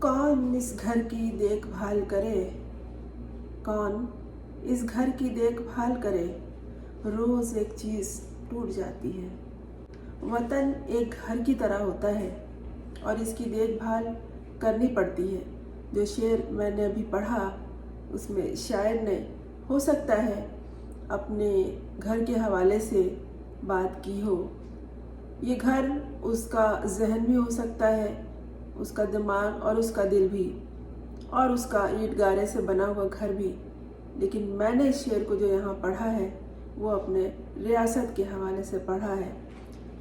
कौन इस घर की देखभाल करे, कौन इस घर की देखभाल करे, रोज़ एक चीज़ टूट जाती है। वतन एक घर की तरह होता है और इसकी देखभाल करनी पड़ती है। जो शेर मैंने अभी पढ़ा उसमें शायर ने हो सकता है अपने घर के हवाले से बात की हो। ये घर उसका जहन भी हो सकता है, उसका दिमाग और उसका दिल भी, और उसका ईंट गारे से बना हुआ घर भी। लेकिन मैंने इस शेर को जो यहाँ पढ़ा है वो अपने रियासत के हवाले से पढ़ा है।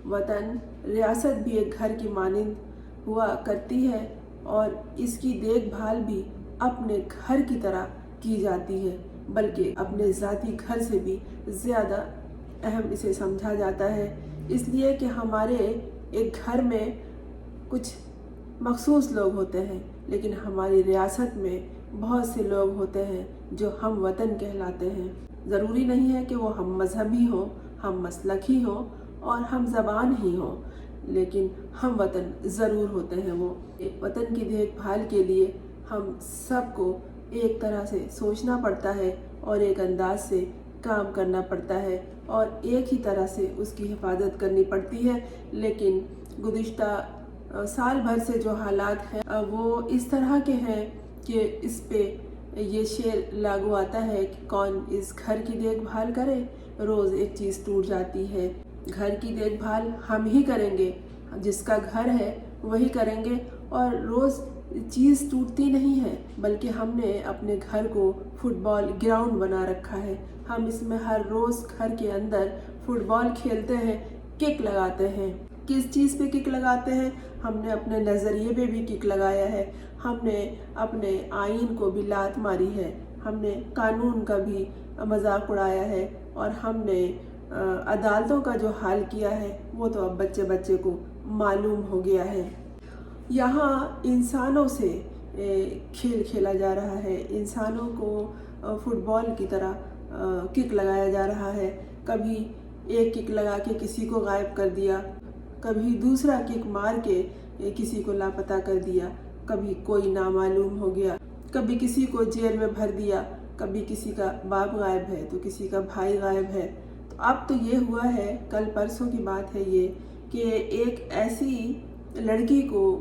वतन रियासत भी एक घर की मानिंद हुआ करती है और इसकी देखभाल भी अपने घर की तरह की जाती है, बल्कि अपने ज़ाती घर से भी ज़्यादा अहम इसे समझा जाता है। इसलिए कि हमारे एक घर में कुछ मखसूस लोग होते हैं, लेकिन हमारी रियासत में बहुत से लोग होते हैं जो हम वतन कहलाते हैं। ज़रूरी नहीं है कि वो हम मजहबी हों, हम मसलकी हों और हम ज़बान ही हों, लेकिन हम वतन ज़रूर होते हैं। वो वतन की देखभाल के लिए हम सबको एक तरह से सोचना पड़ता है और एक अंदाज से काम करना पड़ता है और एक ही तरह से उसकी हिफाजत करनी पड़ती है। लेकिन गुज़िश्ता साल भर से जो हालात हैं वो इस तरह के हैं कि इस पे ये शेर लागू आता है कि कौन इस घर की देखभाल करे, रोज़ एक चीज़ टूट जाती है। घर की देखभाल हम ही करेंगे, जिसका घर है वही करेंगे, और रोज़ चीज़ टूटती नहीं है, बल्कि हमने अपने घर को फुटबॉल ग्राउंड बना रखा है। हम इसमें हर रोज़ घर के अंदर फुटबॉल खेलते हैं, किक लगाते हैं। किस चीज़ पे किक लगाते हैं? हमने अपने नज़रिए पे भी किक लगाया है, हमने अपने आइन को भी लात मारी है, हमने कानून का भी मजाक उड़ाया है, और हमने अदालतों का जो हाल किया है वो तो अब बच्चे बच्चे को मालूम हो गया है। यहाँ इंसानों से खेल खेला जा रहा है, इंसानों को फुटबॉल की तरह किक लगाया जा रहा है। कभी एक किक लगा के किसी को गायब कर दिया, कभी दूसरा किक मार के किसी को लापता कर दिया, कभी कोई नामालूम हो गया, कभी किसी को जेल में भर दिया, कभी किसी का बाप गायब है तो किसी का भाई गायब है। तो अब तो ये हुआ है, कल परसों की बात है ये, कि एक ऐसी लड़की को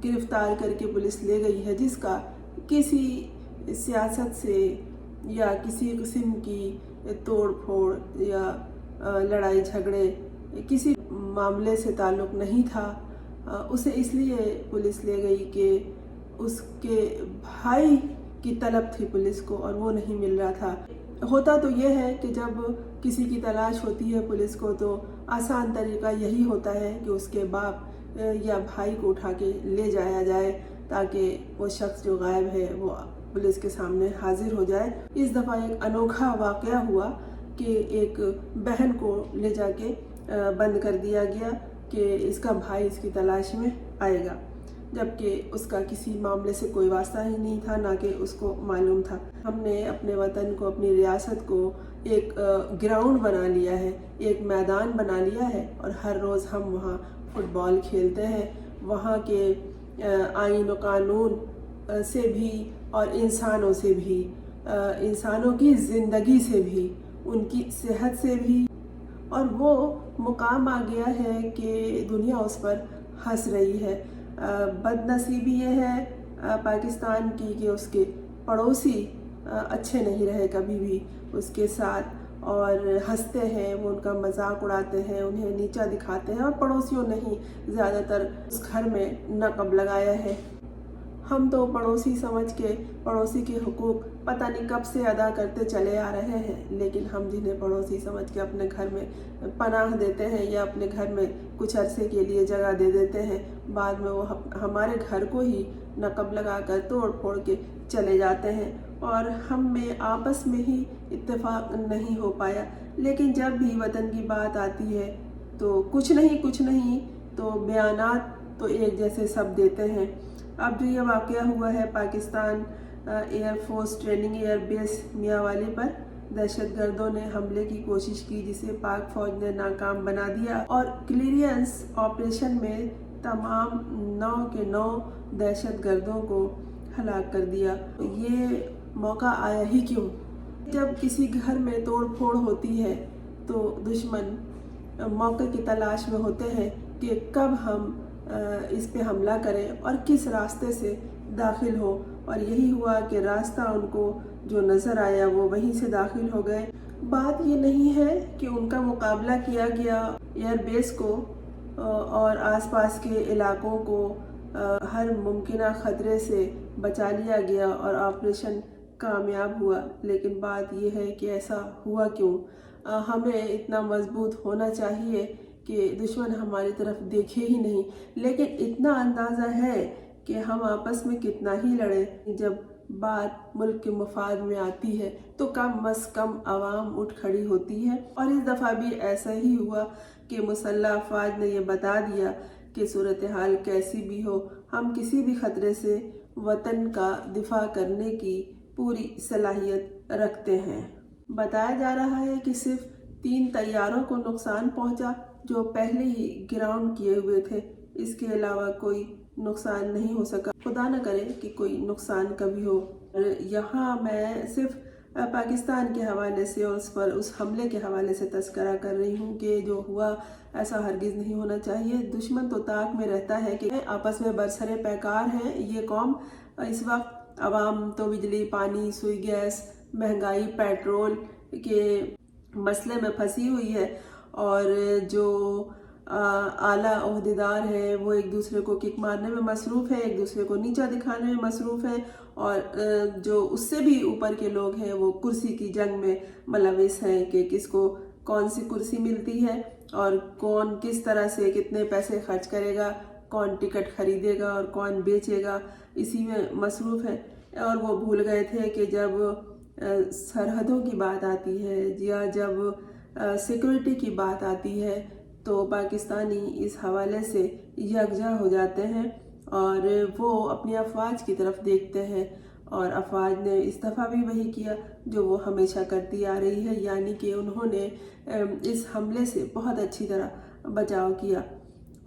गिरफ्तार करके पुलिस ले गई है जिसका किसी सियासत से या किसी किस्म की तोड़ फोड़ या लड़ाई झगड़े किसी मामले से ताल्लुक़ नहीं था। उसे इसलिए पुलिस ले गई कि उसके भाई की तलब थी पुलिस को और वो नहीं मिल रहा था। होता तो ये है कि जब किसी की तलाश होती है पुलिस को तो आसान तरीका यही होता है कि उसके बाप या भाई को उठा के ले जाया जाए ताकि वो शख्स जो गायब है वो पुलिस के सामने हाजिर हो जाए। इस दफ़ा एक अनोखा वाक़या हुआ कि एक बहन को ले जाके बंद कर दिया गया कि इसका भाई इसकी तलाश में आएगा, जबकि उसका किसी मामले से कोई वास्ता ही नहीं था, ना कि उसको मालूम था। हमने अपने वतन को, अपनी रियासत को एक ग्राउंड बना लिया है, एक मैदान बना लिया है, और हर रोज़ हम वहाँ फुटबॉल खेलते हैं। वहाँ के आइन व कानून से भी और इंसानों से भी, इंसानों की ज़िंदगी से भी, उनकी सेहत से भी, और वो मुकाम आ गया है कि दुनिया उस पर हंस रही है। बदनसीबी ये है पाकिस्तान की कि उसके पड़ोसी अच्छे नहीं रहे कभी भी उसके साथ, और हंसते हैं, वो उनका मजाक उड़ाते हैं, उन्हें नीचा दिखाते हैं, और पड़ोसियों ने ही ज़्यादातर उस घर में नक़ब लगाया है। हम तो पड़ोसी समझ के पड़ोसी के हुकूक पता नहीं कब से अदा करते चले आ रहे हैं, लेकिन हम जिन्हें पड़ोसी समझ के अपने घर में पनाह देते हैं या अपने घर में कुछ अरसे के लिए जगह दे देते हैं, बाद में वो हमारे घर को ही नक़ब लगा कर तोड़ फोड़ के चले जाते हैं, और हम में आपस में ही इत्तेफाक नहीं हो पाया। लेकिन जब भी वतन की बात आती है तो कुछ नहीं तो बयानात तो एक जैसे सब देते हैं। अब जो ये वाक़या हुआ है Pakistan air force training airbase Mianwali पर, दहशतगर्दों ने हमले की कोशिश की जिसे पाक फौज ने नाकाम बना दिया, और क्लियरेंस ऑपरेशन में तमाम 9 के 9 दहशत गर्दों को हलाक कर दिया। ये मौका आया ही क्यों? जब किसी घर में तोड़ फोड़ होती है तो दुश्मन मौके की तलाश में होते हैं कि कब हम इस पे हमला करें और किस रास्ते से दाखिल हो, और यही हुआ कि रास्ता उनको जो नज़र आया वो वहीं से दाखिल हो गए। बात ये नहीं है कि उनका मुकाबला किया गया, एयरबेस को और आसपास के इलाकों को हर मुमकिन ख़तरे से बचा लिया गया और ऑपरेशन कामयाब हुआ, लेकिन बात यह है कि ऐसा हुआ क्यों? हमें इतना मजबूत होना चाहिए कि दुश्मन हमारी तरफ देखे ही नहीं, लेकिन इतना अंदाज़ा है कि हम आपस में कितना ही लड़े, जब बात मुल्क के मफाद में आती है तो कम अज़ कम आवाम उठ खड़ी होती है। और इस दफ़ा भी ऐसा ही हुआ कि मुसल्लह अफवाज ने यह बता दिया कि सूरत हाल कैसी भी हो, हम किसी भी ख़तरे से वतन का दिफा करने की पूरी सलाहियत रखते हैं। बताया जा रहा है कि सिर्फ 3 तैयारों को नुकसान पहुंचा जो पहले ही ग्राउंड किए हुए थे, इसके अलावा कोई नुकसान नहीं हो सका। खुदा न करे कि कोई नुकसान कभी हो। यहाँ मैं सिर्फ पाकिस्तान के हवाले से और उस हमले के हवाले से तस्करा कर रही हूँ कि जो हुआ ऐसा हरगिज़ नहीं होना चाहिए। दुश्मन तो ताक में रहता है कि आपस में बरसरे पैकार हैं ये कौम। इस वक्त आवाम तो बिजली, पानी, सुई गैस, महंगाई, पेट्रोल के मसले में फंसी हुई है, और जो आला ओहदेदार है वो एक दूसरे को किक मारने में मसरूफ़ है, एक दूसरे को नीचा दिखाने में मसरूफ़ है, और जो उससे भी ऊपर के लोग हैं वो कुर्सी की जंग में मुलविस हैं कि किसको कौन सी कुर्सी मिलती है और कौन किस तरह से कितने पैसे खर्च करेगा, कौन टिकट खरीदेगा और कौन बेचेगा, इसी में मसरूफ़ है। और वो भूल गए थे कि जब सरहदों की बात आती है या जब सिक्योरिटी की बात आती है तो पाकिस्तानी इस हवाले से यकजा हो जाते हैं और वो अपनी अफवाज की तरफ देखते हैं, और अफवाज ने इस दफ़ा भी वही किया जो वो हमेशा करती आ रही है, यानी कि उन्होंने इस हमले से बहुत अच्छी तरह बचाव किया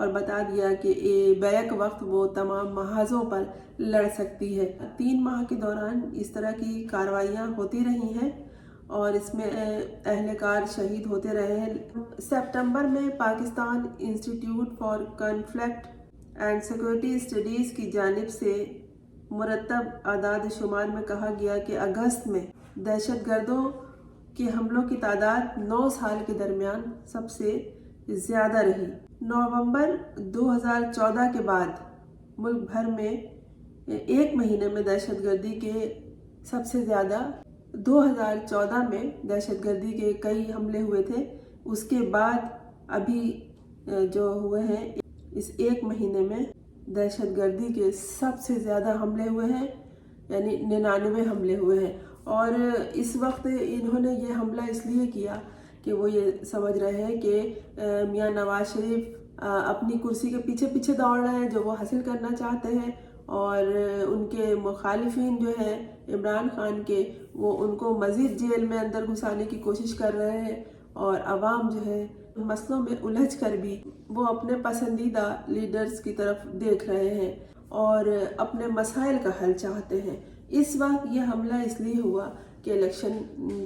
और बता दिया कि बैक वक्त वो तमाम महाजों पर लड़ सकती है। 3 माह के दौरान इस तरह की कार्रवाइयाँ होती रही हैं और इसमें अहलकार शहीद होते रहे हैं। सितंबर में Pakistan institute for conflict and security studies की जानिब से मुरतब आदाद शुमार में कहा गया कि अगस्त में दहशतगर्दों के हमलों की तादाद 9 साल के दरमियान सबसे ज़्यादा रही। नवंबर 2014 के बाद मुल्क भर में 1 महीने में दहशतगर्दी के सबसे ज़्यादा 2014 में दहशतगर्दी के कई हमले हुए थे। उसके बाद अभी जो हुए हैं इस 1 महीने में दहशतगर्दी के सबसे ज़्यादा हमले हुए हैं, यानी 99 हमले हुए हैं। और इस वक्त इन्होंने ये हमला इसलिए किया कि वो ये समझ रहे हैं कि मियां नवाज शरीफ अपनी कुर्सी के पीछे पीछे दौड़ रहे हैं जो वो हासिल करना चाहते हैं, और उनके मुखालिफिन जो हैं इमरान खान के वो उनको मज़ीद जेल में अंदर घुसाने की कोशिश कर रहे हैं, और आवाम जो है मसलों में उलझ कर भी वो अपने पसंदीदा लीडर्स की तरफ देख रहे हैं और अपने मसाइल का हल चाहते हैं। इस वक्त ये हमला इसलिए हुआ कि इलेक्शन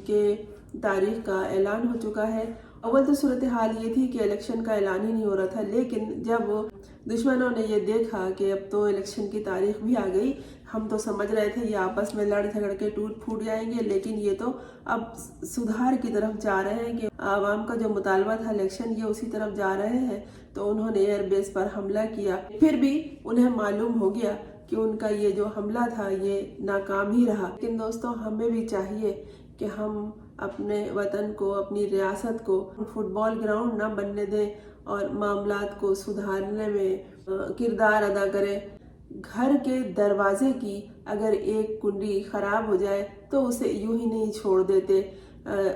के तारीख का ऐलान हो चुका है। अव्वल तो सूरत हाल ये थी कि इलेक्शन का ऐलान ही नहीं हो रहा था, लेकिन जब दुश्मनों ने ये देखा कि अब तो इलेक्शन की तारीख भी आ गई, हम तो समझ रहे थे ये आपस में लड़ झगड़ के टूट फूट जाएंगे, लेकिन ये तो अब सुधार की तरफ जा रहे हैं कि आवाम का जो मुतालबा था इलेक्शन ये उसी तरफ जा रहे हैं, तो उन्होंने एयरबेस पर हमला किया। फिर भी उन्हें मालूम हो गया कि उनका ये जो हमला था ये नाकाम ही रहा। लेकिन दोस्तों, हमें भी चाहिए कि हम अपने वतन को, अपनी रियासत को फुटबॉल ग्राउंड ना बनने दें और मामलात को सुधारने में किरदार अदा करें। घर के दरवाजे की अगर एक कुंडी ख़राब हो जाए तो उसे यूं ही नहीं छोड़ देते।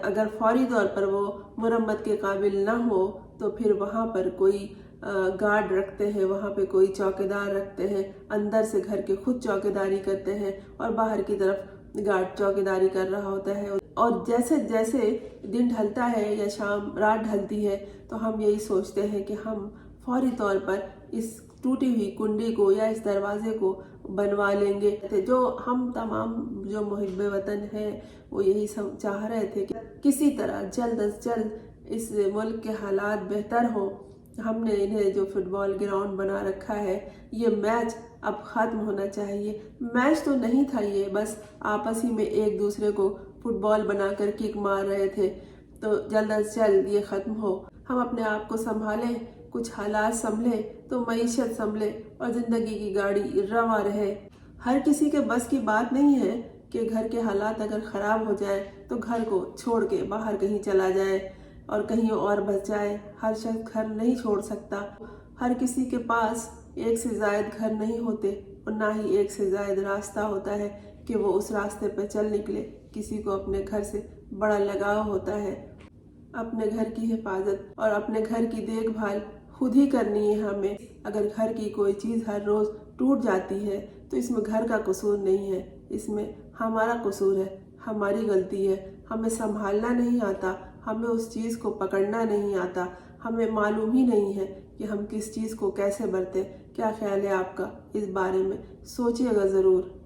अगर फौरी तौर पर वो मुरम्मत के काबिल ना हो तो फिर वहाँ पर कोई गार्ड रखते हैं, वहाँ पे कोई चौकीदार रखते हैं, अंदर से घर के खुद चौकीदारी करते हैं और बाहर की तरफ गार्ड चौकीदारी कर रहा होता है। और जैसे जैसे दिन ढलता है या शाम रात ढलती है तो हम यही सोचते हैं कि हम फौरी तौर पर इस टूटी हुई कुंडी को या इस दरवाजे को बनवा लेंगे। जो हम तमाम जो मुहिब्बे वतन हैं वो यही सब चाह रहे थे कि किसी तरह जल्द अज जल्द इस मुल्क के हालात बेहतर हों। हमने इन्हें जो फुटबॉल ग्राउंड बना रखा है, ये मैच अब ख़त्म होना चाहिए। मैच तो नहीं था ये, बस आपस ही में एक दूसरे को फुटबॉल बनाकर किक मार रहे थे। तो जल्द अज जल्द ये ख़त्म हो, हम अपने आप को संभालें, कुछ हालात संभले तो मईशत संभले और ज़िंदगी की गाड़ी रवा रहे। हर किसी के बस की बात नहीं है कि घर के हालात अगर ख़राब हो जाए तो घर को छोड़ के बाहर कहीं चला जाए और कहीं और बस जाए। हर शख्स घर नहीं छोड़ सकता। हर किसी के पास एक से ज़ायद घर नहीं होते और ना ही एक से ज़ायद रास्ता होता है कि वो उस रास्ते पर चल निकले। किसी को अपने घर से बड़ा लगाव होता है। अपने घर की हिफाजत और अपने घर की देखभाल खुद ही करनी है हमें। अगर घर की कोई चीज़ हर रोज़ टूट जाती है तो इसमें घर का कसूर नहीं है, इसमें हमारा कसूर है, हमारी गलती है। हमें संभालना नहीं आता, हमें उस चीज़ को पकड़ना नहीं आता, हमें मालूम ही नहीं है कि हम किस चीज़ को कैसे बरतें। क्या ख्याल है आपका इस बारे में? सोचिएगा ज़रूर।